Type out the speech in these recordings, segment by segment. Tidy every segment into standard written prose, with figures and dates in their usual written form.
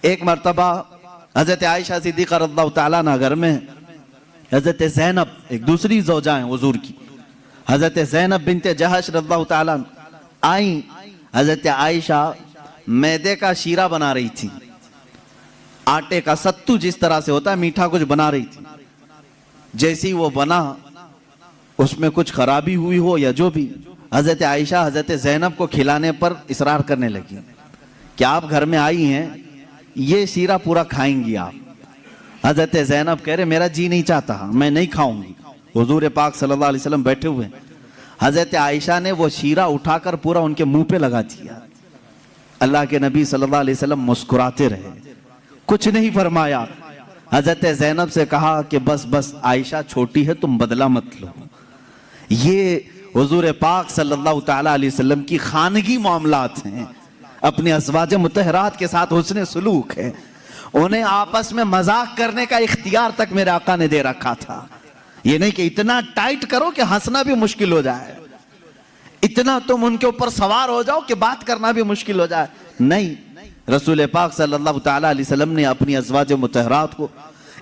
ایک مرتبہ حضرت عائشہ صدیقہ رضی اللہ تعالیٰ عنہ گھر میں حضرت زینب ایک دوسری زوجہ ہیں حضور کی، حضرت زینب بنت جہش رضی اللہ تعالیٰ آئیں. حضرت عائشہ میدے کا شیرہ بنا رہی تھی، آٹے کا ستو جس طرح سے ہوتا ہے میٹھا کچھ بنا رہی تھی. جیسی وہ بنا اس میں کچھ خرابی ہوئی ہو یا جو بھی، حضرت عائشہ حضرت زینب کو کھلانے پر اصرار کرنے لگی کہ آپ گھر میں آئی ہیں، یہ شیرہ پورا کھائیں گی آپ. حضرت زینب کہہ رہے میرا جی نہیں چاہتا، میں نہیں کھاؤں گی. حضور پاک صلی اللہ علیہ وسلم بیٹھے ہوئے، حضرت عائشہ نے وہ شیرہ اٹھا کر پورا ان کے منہ پہ لگا دیا. اللہ کے نبی صلی اللہ علیہ وسلم مسکراتے رہے، کچھ نہیں فرمایا. حضرت زینب سے کہا کہ بس عائشہ چھوٹی ہے، تم بدلہ مت لو. یہ حضور پاک صلی اللہ تعالیٰ علیہ وسلم کی خانگی معاملات ہیں، اپنے ازواج مطہرات کے ساتھ حسن سلوک ہے. انہیں آپس میں مذاق کرنے کا اختیار تک میرے آقا نے دے رکھا تھا. یہ نہیں کہ اتنا ٹائٹ کرو کہ ہنسنا بھی مشکل ہو جائے، اتنا تم ان کے اوپر سوار ہو جاؤ کہ بات کرنا بھی مشکل ہو جائے. نہیں، رسول پاک صلی اللہ تعالیٰ علیہ وسلم نے اپنی ازواج مطہرات کو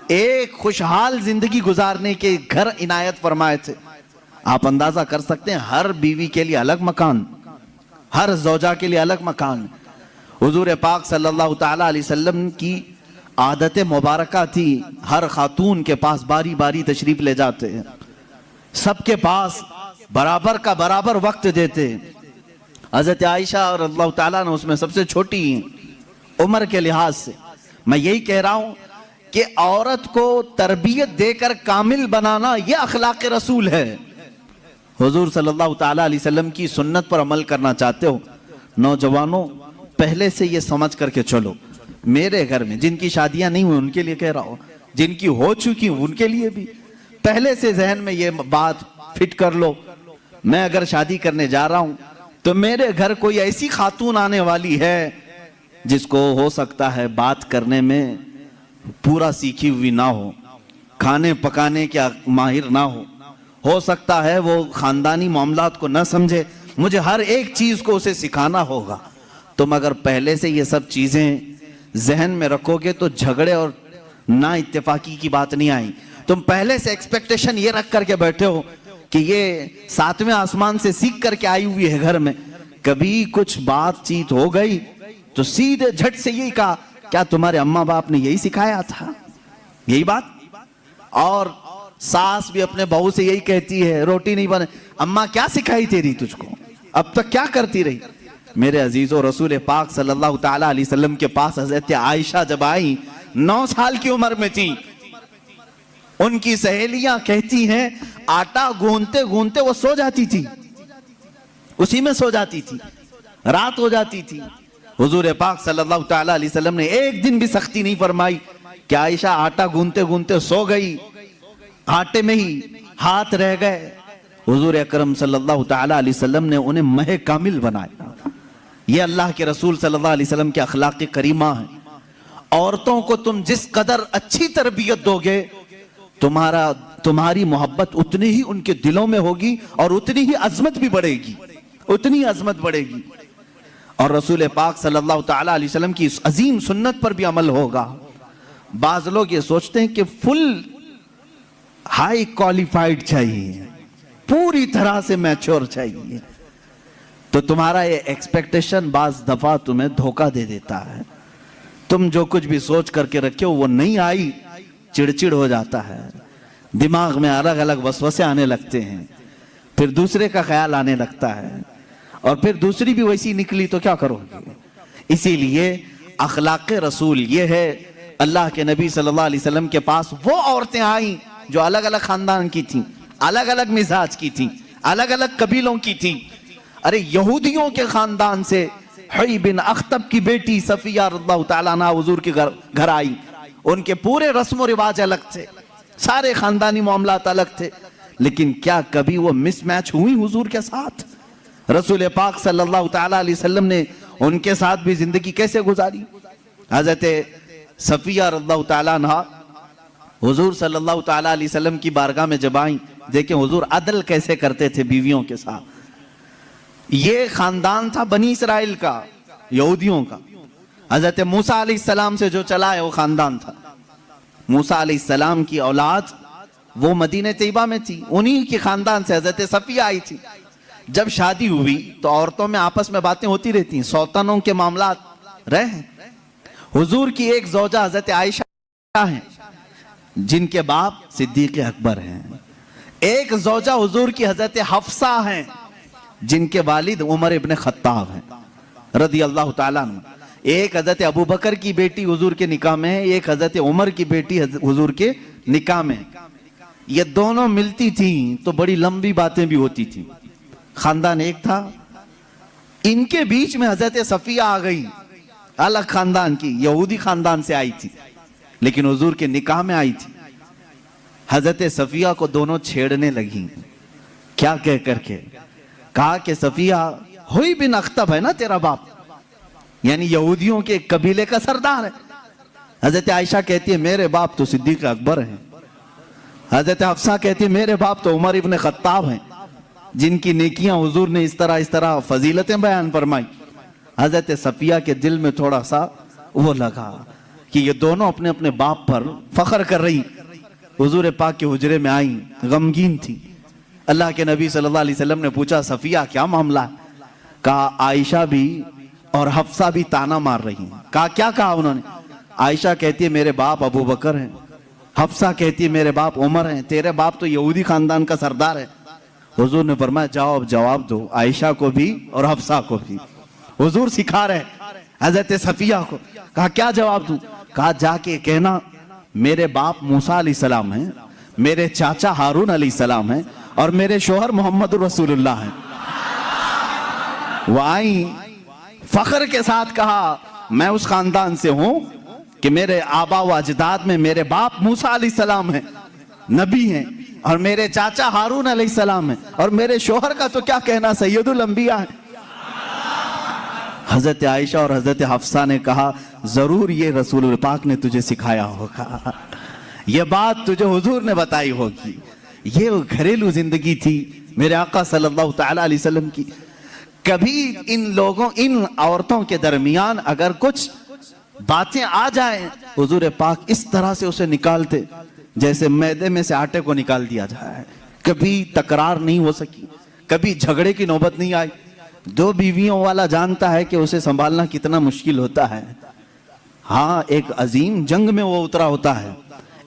ایک خوشحال زندگی گزارنے کے گھر عنایت فرمائے تھے. آپ اندازہ کر سکتے ہیں ہر بیوی کے لیے الگ مکان، ہر زوجہ کے لیے الگ مکان. حضور پاک صلی اللہ تعالیٰ علیہ وسلم کی عادت مبارکہ تھی، ہر خاتون کے پاس باری باری تشریف لے جاتے ہیں، سب کے پاس برابر کا برابر وقت دیتے. حضرت عائشہ رضی اللہ تعالیٰ نے اس میں سب سے چھوٹی ہیں عمر کے لحاظ سے. میں یہی کہہ رہا ہوں کہ عورت کو تربیت دے کر کامل بنانا یہ اخلاق رسول ہے. حضور صلی اللہ تعالیٰ علیہ وسلم کی سنت پر عمل کرنا چاہتے ہو نوجوانوں، پہلے سے یہ سمجھ کر کے چلو. میرے گھر میں جن کی شادیاں نہیں ہوئی ان کے لیے کہہ رہا ہوں، جن کی ہو چکی ان کے لیے بھی پہلے سے ذہن میں یہ بات فٹ کر لو. میں اگر شادی کرنے جا رہا ہوں تو میرے گھر کوئی ایسی خاتون آنے والی ہے جس کو ہو سکتا ہے بات کرنے میں پورا سیکھی ہوئی نہ ہو، کھانے پکانے کے ماہر نہ ہو سکتا ہے وہ خاندانی معاملات کو نہ سمجھے. مجھے ہر ایک چیز کو اسے سکھانا ہوگا. تم اگر پہلے سے یہ سب چیزیں ذہن میں رکھو گے تو جھگڑے اور نا اتفاقی کی بات نہیں آئی. تم پہلے سے ایکسپیکٹیشن یہ رکھ کر کے بیٹھے ہو کہ یہ 7ویں آسمان سے سیکھ کر کے آئی ہوئی ہے گھر میں، کبھی کچھ بات چیت ہو گئی تو سیدھے جھٹ سے یہی کہا کیا تمہارے اماں باپ نے یہی سکھایا تھا، یہی بات. اور ساس بھی اپنے بہو سے یہی کہتی ہے روٹی نہیں بنے، اماں کیا سکھائی تیری تجھ کو، اب تک کیا کرتی رہی. میرے عزیزو، رسول پاک صلی اللہ تعالیٰ علیہ وسلم کے پاس حضرت عائشہ جب آئیں 9 سال کی عمر میں تھی، ان کی سہیلیاں کہتی ہیں آٹا گوندتے گوندتے وہ سو جاتی تھی، اسی میں سو جاتی تھی، رات ہو جاتی تھی. حضور پاک صلی اللہ تعالیٰ علیہ وسلم نے ایک دن بھی سختی نہیں فرمائی کہ عائشہ آٹا گوندتے گوندتے سو گئی، آٹے میں ہی ہاتھ رہ گئے. حضور اکرم صلی اللہ تعالیٰ علیہ وسلم نے انہیں مہ کامل بنایا. یہ اللہ کے رسول صلی اللہ علیہ وسلم کے اخلاق کریمہ ہیں. عورتوں کو تم جس قدر اچھی تربیت دو گے تمہاری محبت اتنی ہی ان کے دلوں میں ہوگی اور اتنی ہی عظمت بھی بڑھے گی، اتنی عظمت بڑھے گی. اور رسول پاک صلی اللہ تعالیٰ علیہ وسلم کی اس عظیم سنت پر بھی عمل ہوگا. بعض لوگ یہ سوچتے ہیں کہ فل ہائی کوالیفائیڈ چاہیے، پوری طرح سے میچور چاہیے، تو تمہارا یہ ایکسپیکٹیشن بعض دفعہ تمہیں دھوکہ دے دیتا ہے. تم جو کچھ بھی سوچ کر کے رکھے ہو وہ نہیں آئی، چڑچڑ ہو جاتا ہے، دماغ میں الگ الگ وسوسے آنے لگتے ہیں، پھر دوسرے کا خیال آنے لگتا ہے، اور پھر دوسری بھی ویسی نکلی تو کیا کرو گے. اسی لیے اخلاق رسول یہ ہے. اللہ کے نبی صلی اللہ علیہ وسلم کے پاس وہ عورتیں آئیں جو الگ الگ خاندان کی تھیں، الگ الگ مزاج کی تھیں، الگ الگ قبیلوں کی تھیں. ارے یہودیوں کے خاندان سے حی بن اخطب کی بیٹی صفیہ رضی اللہ تعالیٰ عنہ حضور کے گھر آئی. ان کے پورے رسم و رواج الگ تھے، سارے خاندانی معاملات الگ تھے، لیکن کیا کبھی وہ مس میچ ہوئی حضور کے ساتھ؟ رسول پاک صلی اللہ تعالیٰ علیہ وسلم نے ان کے ساتھ بھی زندگی کیسے گزاری؟ حضرت صفیہ رضی اللہ تعالیٰ عنہ حضور صلی اللہ تعالیٰ علیہ وسلم کی بارگاہ میں جب آئیں، دیکھیں حضور عدل کیسے کرتے تھے بیویوں کے ساتھ. یہ خاندان تھا بنی اسرائیل کا، یہودیوں کا. حضرت موسیٰ علیہ السلام سے جو چلا ہے وہ خاندان تھا. موسیٰ علیہ السلام کی اولاد وہ مدینہ طیبہ میں تھی, انہی کے خاندان سے حضرت صفیہ آئی تھی. جب شادی ہوئی تو عورتوں میں آپس میں باتیں ہوتی رہتی ہیں, سوتنوں کے معاملات رہے ہیں. حضور کی ایک زوجہ حضرت عائشہ ہیں جن کے باپ صدیق اکبر ہیں. ایک زوجہ حضور کی حضرت حفصہ ہیں جن کے والد عمر ابن خطاب ہیں رضی اللہ تعالیٰ عنہ. ایک حضرت ابو بکر کی بیٹی حضور کے نکاح میں ہے, ایک حضرت عمر کی بیٹی حضور کے نکاح میں. یہ دونوں ملتی تھیں تو بڑی لمبی باتیں بھی ہوتی تھیں. خاندان ایک تھا, ان کے بیچ میں حضرت صفیہ آ گئی, الگ خاندان کی, یہودی خاندان سے آئی تھی لیکن حضور کے نکاح میں آئی تھی. حضرت صفیہ کو دونوں چھیڑنے لگیں. کیا کہہ کر کے کہا کہ صفیہ ہوئی بن اختب ہے نا تیرا باپ, یعنی یہودیوں کے قبیلے کا سردار ہے. حضرت عائشہ کہتی ہے میرے باپ تو صدیق اکبر ہیں. حضرت حفصہ کہتی ہے میرے باپ تو عمر ابن خطاب ہیں جن کی نیکیاں حضور نے اس طرح فضیلتیں بیان فرمائی. حضرت صفیہ کے دل میں تھوڑا سا وہ لگا کہ یہ دونوں اپنے اپنے باپ پر فخر کر رہی. حضور پاک کے حجرے میں آئیں, غمگین تھی. اللہ کے نبی صلی اللہ علیہ وسلم نے پوچھا صفیہ کیا معاملہ ہے؟ کہا عائشہ بھی اور حفصہ بھی تانا مار رہی ہیں. کیا کہا انہوں نے؟ عائشہ کہتی ہے میرے باپ ابو بکر ہیں, حفصہ کہتی ہے میرے باپ عمر ہیں, تیرے باپ تو یہودی خاندان کا سردار ہے. حضور نے فرمایا جاؤ اب جواب دو, عائشہ کو بھی اور حفصہ کو بھی. حضور سکھا رہے حضرت صفیہ کو. کہا کیا جواب دوں؟ کہا جا کے کہنا میرے باپ موسیٰ علیہ السلام ہیں, میرے چاچا ہارون علیہ السلام ہیں اور میرے شوہر محمد رسول اللہ ہیں. وہ آئیں فخر کے ساتھ کہا میں اس خاندان سے ہوں کہ میرے آبا و اجداد میں میرے باپ موسیٰ علیہ السلام ہیں, نبی ہیں, اور میرے چاچا ہارون علیہ السلام ہیں, اور میرے شوہر کا تو کیا کہنا سید الانبیاء ہیں. حضرت عائشہ اور حضرت حفصہ نے کہا ضرور یہ رسول پاک نے تجھے سکھایا ہوگا, یہ بات تجھے حضور نے بتائی ہوگی. یہ گھریلو زندگی تھی میرے آقا صلی اللہ تعالیٰ علیہ وسلم کی. کبھی ان عورتوں کے درمیان اگر کچھ باتیں آ جائیں حضور پاک اس طرح سے اسے نکالتے جیسے میدے میں سے آٹے کو نکال دیا جائے. کبھی تکرار نہیں ہو سکی, کبھی جھگڑے کی نوبت نہیں آئی. دو بیویوں والا جانتا ہے کہ اسے سنبھالنا کتنا مشکل ہوتا ہے. ہاں ایک عظیم جنگ میں وہ اترا ہوتا ہے,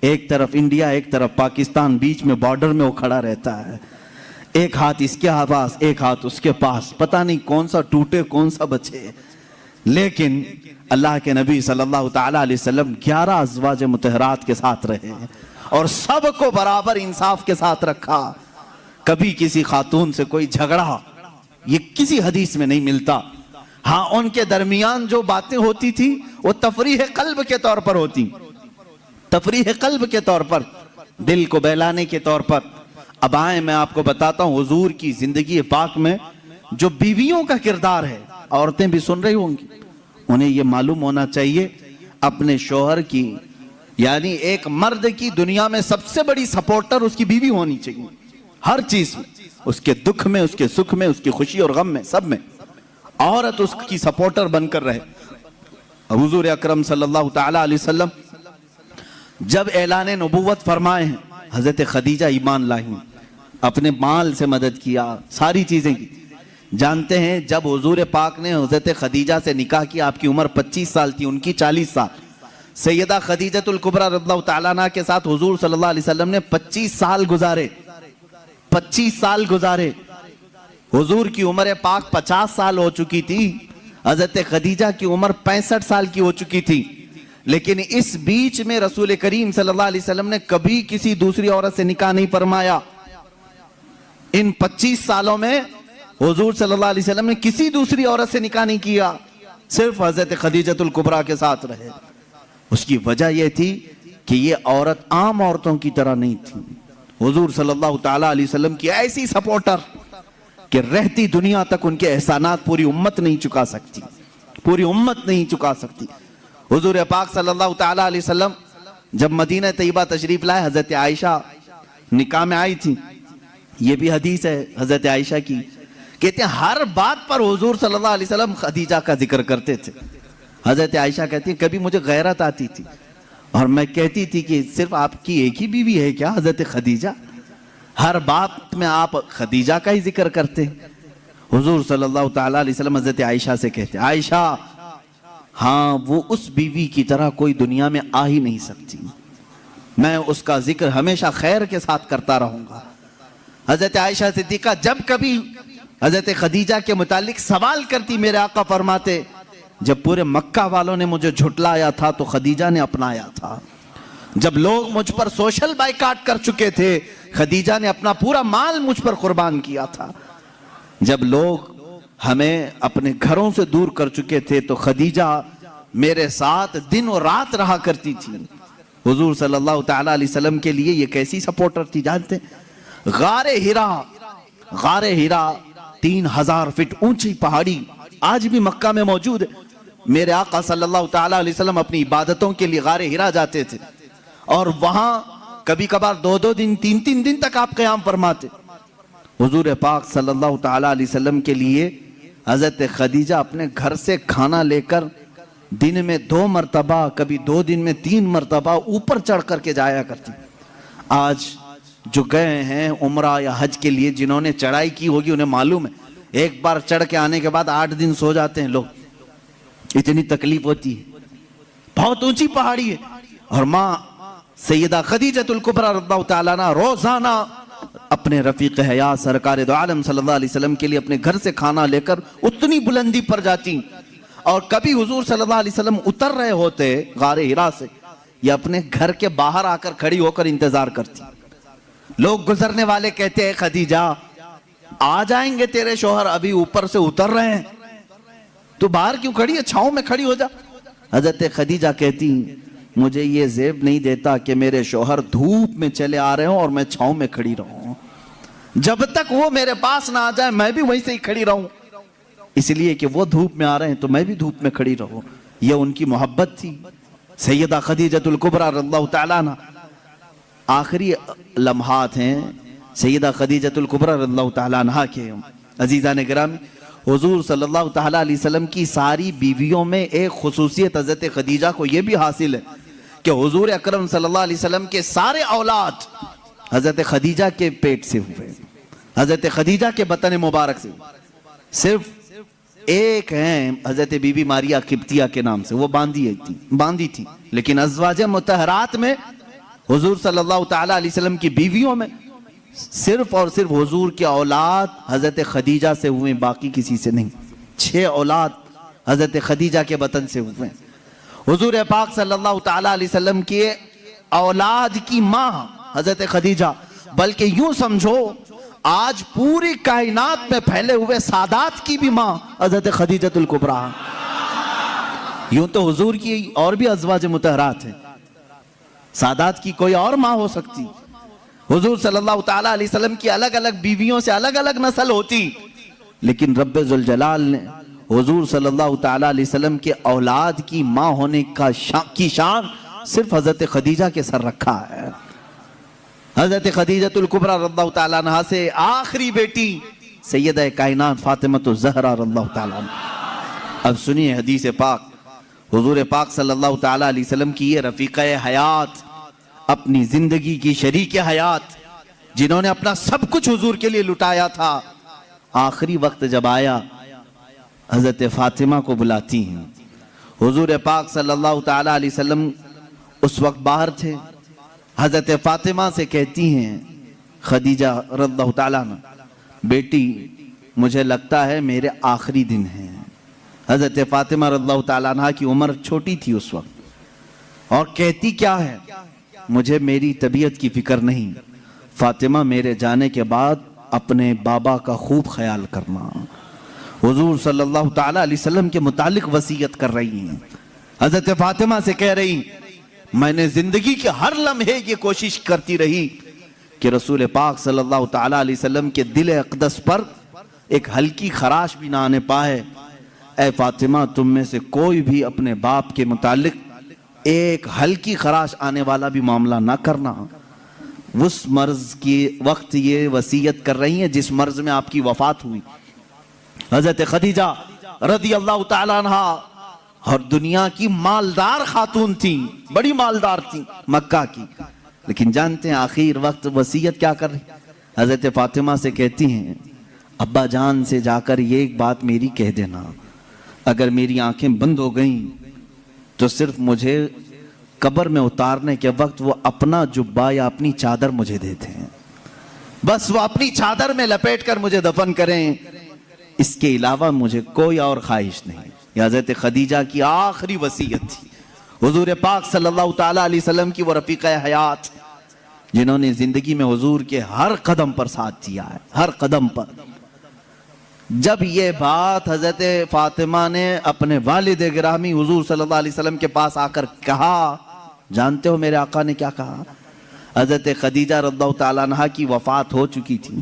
ایک طرف انڈیا ایک طرف پاکستان, بیچ میں بارڈر میں وہ کھڑا رہتا ہے. ایک ہاتھ اس کے پاس ایک ہاتھ اس کے پاس, پتہ نہیں کون سا ٹوٹے کون سا بچے. لیکن اللہ کے نبی صلی اللہ تعالیٰ علیہ وسلم 11 ازواج مطہرات کے ساتھ رہے اور سب کو برابر انصاف کے ساتھ رکھا. کبھی کسی خاتون سے کوئی جھگڑا یہ کسی حدیث میں نہیں ملتا. ہاں ان کے درمیان جو باتیں ہوتی تھی وہ تفریح قلب کے طور پر ہوتی, تفریح قلب کے طور پر, دل کو بہلانے کے طور پر. اب آئیں میں آپ کو بتاتا ہوں حضور کی زندگی پاک میں جو بیویوں کا کردار ہے. عورتیں بھی سن رہی ہوں گی, انہیں یہ معلوم ہونا چاہیے اپنے شوہر کی, یعنی ایک مرد کی دنیا میں سب سے بڑی سپورٹر اس کی بیوی ہونی چاہیے. ہر چیز میں, اس کے دکھ میں, اس کے سکھ میں, اس کی خوشی اور غم میں, سب میں عورت اس کی سپورٹر بن کر رہے. حضور اکرم صلی اللہ تعالیٰ علیہ وسلم جب اعلان نبوت فرمائے ہیں حضرت خدیجہ ایمان لائیں, اپنے مال سے مدد کیا, ساری چیزیں کی. جانتے ہیں جب حضور پاک نے حضرت خدیجہ سے نکاح کیا آپ کی عمر 25 سال تھی, ان کی 40 سال. سیدہ خدیجۃ الکبریٰ رضی اللہ تعالیٰ عنہا کے ساتھ حضور صلی اللہ علیہ وسلم نے 25 سال گزارے, 25 سال گزارے. حضور کی عمر پاک 50 سال ہو چکی تھی, حضرت خدیجہ کی عمر 65 سال کی ہو چکی تھی. لیکن اس بیچ میں رسول کریم صلی اللہ علیہ وسلم نے کبھی کسی دوسری عورت سے نکاح نہیں فرمایا. ان 25 سالوں میں حضور صلی اللہ علیہ وسلم نے کسی دوسری عورت سے نکاح نہیں کیا, صرف حضرت خدیجۃ الکبریٰ کے ساتھ رہے. اس کی وجہ یہ تھی کہ یہ عورت عام عورتوں کی طرح نہیں تھی. حضور صلی اللہ تعالیٰ علیہ وسلم کی ایسی سپورٹر کہ رہتی دنیا تک ان کے احسانات پوری امت نہیں چکا سکتی, پوری امت نہیں چکا سکتی. حضور پاک صلی اللہ تعالیٰ علیہ وسلم جب مدینہ طیبہ تشریف لائے, حضرت عائشہ نکاح میں آئی تھی. یہ بھی حدیث ہے حضرت عائشہ کی, کہتے ہیں ہر بات پر حضور صلی اللہ علیہ وسلم خدیجہ کا ذکر کرتے تھے. حضرت عائشہ کہتی ہیں کبھی مجھے غیرت آتی تھی اور میں کہتی تھی کہ صرف آپ کی ایک ہی بیوی ہے کیا حضرت خدیجہ؟ ہر بات میں آپ خدیجہ کا ہی ذکر کرتے ہیں۔ حضور صلی اللہ تعالیٰ علیہ وسلم حضرت عائشہ سے کہتے ہیں عائشہ ہاں وہ اس بیوی کی طرح کوئی دنیا میں آ ہی نہیں سکتی، میں اس کا ذکر ہمیشہ خیر کے ساتھ کرتا رہوں گا۔ حضرت عائشہ صدیقہ جب کبھی حضرت خدیجہ کے متعلق سوال کرتی میرے آقا فرماتے جب پورے مکہ والوں نے مجھے جھٹلایا تھا تو خدیجہ نے اپنایا تھا، جب لوگ مجھ پر سوشل بائیکاٹ کر چکے تھے خدیجہ نے اپنا پورا مال مجھ پر قربان کیا تھا، جب لوگ ہمیں اپنے گھروں سے دور کر چکے تھے تو خدیجہ میرے ساتھ دن اور رات رہا کرتی تھی۔ حضور صلی اللہ تعالیٰ علیہ وسلم کے لیے یہ کیسی سپورٹر تھی جانتے ہیں؟ غار ہیرا 3000 فٹ اونچی پہاڑی آج بھی مکہ میں موجود ہے۔ میرے آقا صلی اللہ تعالیٰ علیہ وسلم اپنی عبادتوں کے لیے غار ہیرا جاتے تھے اور وہاں کبھی کبھار 2 دن 3 دن تک آپ قیام فرماتے۔ حضور پاک صلی اللہ تعالیٰ علیہ وسلم کے لیے حضرت خدیجہ اپنے گھر سے کھانا لے کر دن میں 2 مرتبہ کبھی 2 دن میں 3 مرتبہ اوپر چڑھ کر کے جایا کرتی۔ آج جو گئے ہیں عمرہ یا حج کے لیے جنہوں نے چڑھائی کی ہوگی انہیں معلوم ہے ایک بار چڑھ کے آنے کے بعد 8 دن سو جاتے ہیں لوگ، اتنی تکلیف ہوتی ہے، بہت اونچی پہاڑی ہے۔ اور ماں سیدہ خدیجۃ الکبریٰ رضی اللہ تعالیٰ عنہا روزانہ اپنے رفیق حیات سرکار دو عالم صلی اللہ علیہ وسلم کے لیے اپنے گھر سے کھانا لے کر اتنی بلندی پر جاتی، اور کبھی حضور صلی اللہ علیہ وسلم اتر رہے ہوتے غار ہیرا سے یا اپنے گھر کے باہر آ کر کھڑی ہو کر انتظار کرتی۔ لوگ گزرنے والے کہتے ہیں خدیجہ آ جائیں گے تیرے شوہر ابھی اوپر سے اتر رہے ہیں، تو باہر کیوں کھڑی ہے، چھاؤں میں کھڑی ہو جا۔ حضرت خدیجہ کہتی مجھے یہ زیب نہیں دیتا کہ میرے شوہر دھوپ میں چلے آ رہے ہوں اور میں چھاؤں میں کھڑی رہوں، جب تک وہ میرے پاس نہ آ جائے میں بھی وہیں سے ہی کھڑی رہوں، اس لیے کہ وہ دھوپ میں آ رہے ہیں تو میں بھی دھوپ میں کھڑی رہوں۔ یہ ان کی محبت تھی۔ سیدہ خدیجۃ الکبریٰ رضی اللہ تعالیٰ عنہا آخری لمحات ہیں سیدہ خدیجۃ الکبریٰ رضی اللہ تعالیٰ عنہا کے۔ عزیزان گرامی حضور صلی اللہ تعالیٰ علیہ وسلم کی ساری بیویوں میں ایک خصوصیت حضرت خدیجہ کو یہ بھی حاصل ہے کہ حضور اکرم صلی اللہ علیہ وسلم کے سارے اولاد حضرت خدیجہ کے پیٹ سے ہوئے، حضرت خدیجہ کے بطن مبارک سے ہوئے۔ صرف ایک ہیں حضرت بی بی ماریہ قبطیہ کے نام سے، وہ باندھی تھی، لیکن ازواج مطہرات میں حضور صلی اللہ تعالیٰ علیہ وسلم کی بیویوں میں صرف اور صرف حضور کے اولاد حضرت خدیجہ سے ہوئے، باقی کسی سے نہیں۔ 6 اولاد حضرت خدیجہ کے بطن سے ہوئے۔ حضور پاک صلی اللہ تعالیٰ علیہ وسلم کی اولاد کی ماں حضرت خدیجہ، بلکہ یوں سمجھو آج پوری کائنات میں پھیلے ہوئے سادات کی بھی ماں حضرت خدیجۃ الکبریٰ۔ یوں تو حضور کی اور بھی ازواج مطہرات ہیں، سادات کی کوئی اور ماں ہو سکتی، حضور صلی اللہ تعالیٰ علیہ وسلم کی الگ الگ بیویوں سے الگ الگ نسل ہوتی، لیکن رب ذوالجلال نے حضور صلی اللہ تعالیٰ علیہ وسلم کے اولاد کی ماں ہونے کی شان صرف حضرت خدیجہ کے سر رکھا ہے۔ حضرت خدیجۃ الکبریٰ رضی اللہ تعالیٰ عنہا سے آخری بیٹی سیدہ کائنات فاطمۃ الزہرا رضی اللہ تعالیٰ عنہا۔ اب سنیے حدیث پاک، حضور پاک صلی اللہ تعالیٰ علیہ وسلم کی یہ رفیقہ حیات، اپنی زندگی کی شریک حیات، جنہوں نے اپنا سب کچھ حضور کے لیے لٹایا تھا، آخری وقت جب آیا حضرت فاطمہ کو بلاتی ہیں۔ حضور پاک صلی اللہ تعالیٰ علیہ وسلم اس وقت باہر تھے، حضرت فاطمہ سے کہتی ہیں خدیجہ رضی اللہ تعالیٰ عنہ، بیٹی مجھے لگتا ہے میرے آخری دن ہیں۔ حضرت فاطمہ رضی اللہ تعالیٰ عنہ کی عمر چھوٹی تھی اس وقت، اور کہتی کیا ہے، مجھے میری طبیعت کی فکر نہیں، فاطمہ میرے جانے کے بعد اپنے بابا کا خوب خیال کرنا۔ حضور صلی اللہ تعالیٰ علیہ وسلم کے متعلق وصیت کر رہی ہیں، حضرت فاطمہ سے کہہ رہی میں نے زندگی کے ہر لمحے یہ کوشش کرتی رہی کہ رسول پاک صلی اللہ تعالیٰ علیہ وسلم کے دل اقدس پر ایک ہلکی خراش بھی نہ آنے پائے۔ اے فاطمہ تم میں سے کوئی بھی اپنے باپ کے متعلق ایک ہلکی خراش آنے والا بھی معاملہ نہ کرنا۔ اس مرض کی وقت یہ وصیت کر رہی ہیں جس مرض میں آپ کی وفات ہوئی۔ حضرت خدیجہ رضی اللہ تعالیٰ عنہ اور دنیا کی مالدار خاتون تھی، بڑی مالدار تھی مکہ کی، لیکن جانتے ہیں آخر وقت وصیت کیا کر رہی؟ حضرت فاطمہ سے کہتی ہیں ابا جان سے جا کر یہ ایک بات میری کہہ دینا، اگر میری آنکھیں بند ہو گئیں تو صرف مجھے قبر میں اتارنے کے وقت وہ اپنا جبہ یا اپنی چادر مجھے دیتے ہیں، بس وہ اپنی چادر میں لپیٹ کر مجھے دفن کریں، اس کے علاوہ مجھے کوئی اور خواہش نہیں۔ یہ حضرت خدیجہ کی آخری وصیت تھی۔ حضور پاک صلی اللہ تعالیٰ علیہ وسلم کی وہ رفیقہ حیات جنہوں نے زندگی میں حضور کے ہر قدم پر ساتھ دیا ہے، ہر قدم پر۔ جب یہ بات حضرت فاطمہ نے اپنے والد گرامی حضور صلی اللہ علیہ وسلم کے پاس آ کر کہا، جانتے ہو میرے آقا نے کیا کہا؟ حضرت خدیجہ رضی اللہ تعالیٰ عنہا کی وفات ہو چکی تھی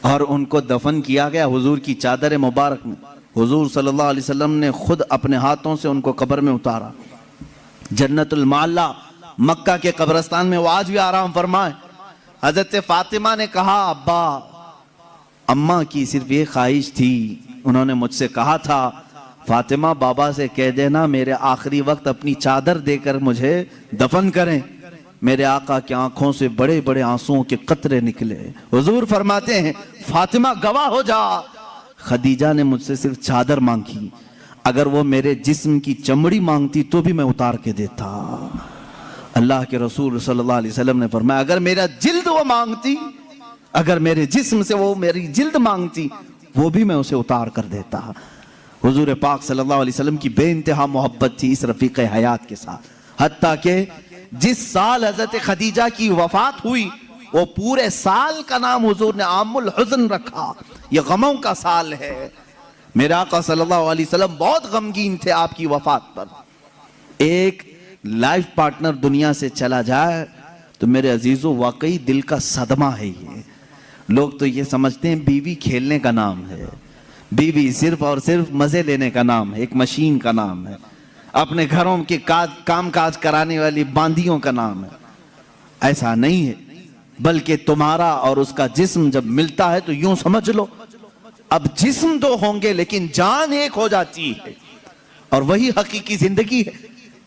اور ان کو دفن کیا گیا حضور کی چادر مبارک میں۔ حضور صلی اللہ علیہ وسلم نے خود اپنے ہاتھوں سے ان کو قبر میں اتارا۔ جنت المعلا مکہ کے قبرستان میں وہ آج بھی آرام فرمائے۔ حضرت فاطمہ نے کہا ابا، اماں کی صرف یہ خواہش تھی، انہوں نے مجھ سے کہا تھا فاطمہ بابا سے کہہ دینا میرے آخری وقت اپنی چادر دے کر مجھے دفن کریں۔ میرے آقا کی آنکھوں سے بڑے بڑے آنسوؤں کے قطرے نکلے۔ حضور فرماتے ہیں فاطمہ گواہ ہو جا، خدیجہ نے مجھ سے صرف چادر مانگی، اگر وہ میرے جسم کی چمڑی مانگتی تو بھی میں اتار کے دیتا۔ اللہ کے رسول صلی اللہ علیہ وسلم نے فرمایا اگر میرا جلد وہ مانگتی، اگر میرے جسم سے وہ میری جلد مانگتی وہ بھی میں اسے اتار کر دیتا۔ حضور پاک صلی اللہ علیہ وسلم کی بے انتہا محبت تھی اس رفیق حیات کے ساتھ، حتیٰ کہ جس سال حضرت خدیجہ کی وفات ہوئی وہ پورے سال کا نام حضور نے عام الحزن رکھا، یہ غموں کا سال ہے۔ میرے آقا صلی اللہ علیہ وسلم بہت غمگین تھے آپ کی وفات پر۔ ایک لائف پارٹنر دنیا سے چلا جائے تو میرے عزیزو واقعی دل کا صدمہ ہے۔ یہ لوگ تو یہ سمجھتے ہیں بیوی کھیلنے کا نام ہے، بیوی صرف اور صرف مزے لینے کا نام ہے، ایک مشین کا نام ہے، اپنے گھروں کے کام کاج کرانے والی باندیوں کا نام ہے۔ ایسا نہیں ہے، بلکہ تمہارا اور اس کا جسم جب ملتا ہے تو یوں سمجھ لو اب جسم دو ہوں گے لیکن جان ایک ہو جاتی ہے، اور وہی حقیقی زندگی ہے۔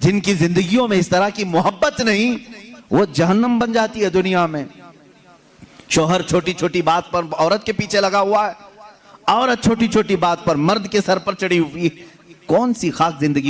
جن کی زندگیوں میں اس طرح کی محبت نہیں وہ جہنم بن جاتی ہے دنیا میں۔ شوہر چھوٹی چھوٹی بات پر عورت کے پیچھے لگا ہوا ہے، عورت چھوٹی چھوٹی بات پر مرد کے سر پر چڑھی ہوئی ہے، کون سی خاک زندگی